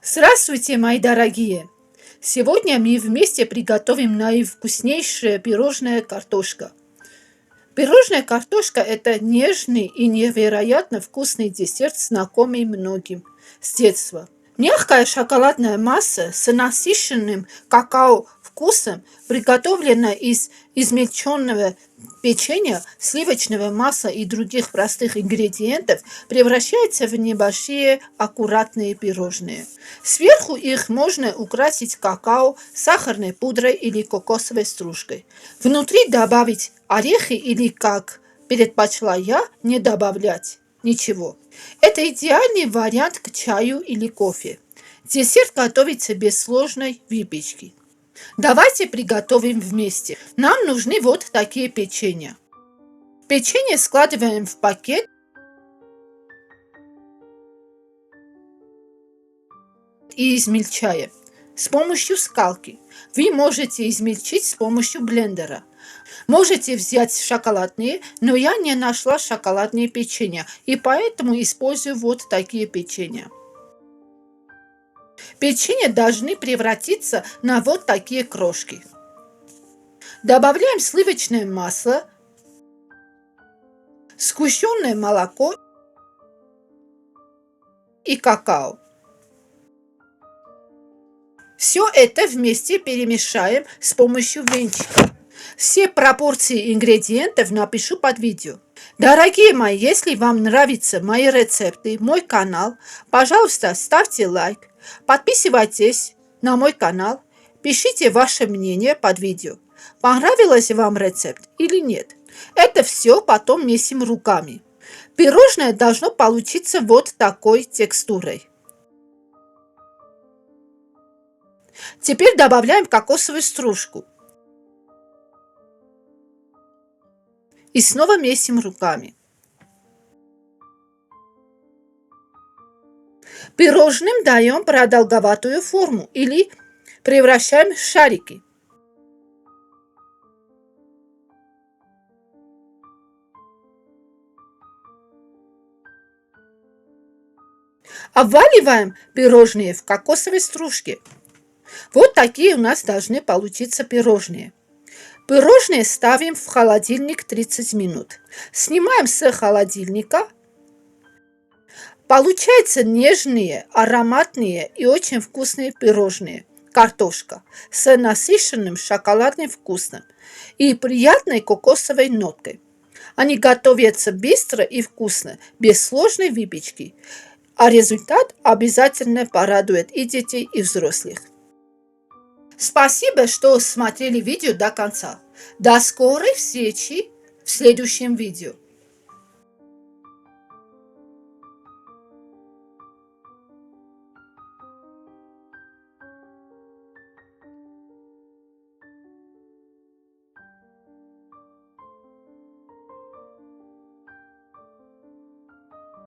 Здравствуйте, мои дорогие! Сегодня мы вместе приготовим наивкуснейшее пирожное картошка. Пирожное картошка – это нежный и невероятно вкусный десерт, знакомый многим с детства. Мягкая шоколадная масса с насыщенным какао вкусом, приготовлена из измельченного печенья, сливочного масла и других простых ингредиентов, превращается в небольшие аккуратные пирожные. Сверху их можно украсить какао, сахарной пудрой или кокосовой стружкой. Внутри добавить орехи или, как предпочла я, не добавлять ничего. Это идеальный вариант к чаю или кофе. Десерт готовится без сложной выпечки. Давайте приготовим вместе. Нам нужны вот такие печенья. Печенье складываем в пакет и измельчаем с помощью скалки. Вы можете измельчить с помощью блендера. Можете взять шоколадные, но я не нашла шоколадные печенья, и поэтому использую вот такие печенья. Печенья должны превратиться на вот такие крошки. Добавляем сливочное масло, сгущенное молоко и какао. Все это вместе перемешаем с помощью венчика. Все пропорции ингредиентов напишу под видео. Дорогие мои, если вам нравятся мои рецепты, мой канал, пожалуйста, ставьте лайк, подписывайтесь на мой канал, пишите ваше мнение под видео. Понравилось вам рецепт или нет? Это все потом месим руками. Пирожное должно получиться вот такой текстурой. Теперь добавляем кокосовую стружку. И снова месим руками. Пирожным даем продолговатую форму или превращаем в шарики. Обваливаем пирожные в кокосовой стружке. Вот такие у нас должны получиться пирожные. Пирожные ставим в холодильник 30 минут. Снимаем с холодильника. Получаются нежные, ароматные и очень вкусные пирожные. Картошка с насыщенным шоколадным вкусом и приятной кокосовой ноткой. Они готовятся быстро и вкусно, без сложной выпечки. А результат обязательно порадует и детей, и взрослых. Спасибо, что смотрели видео до конца. До скорой встречи в следующем видео.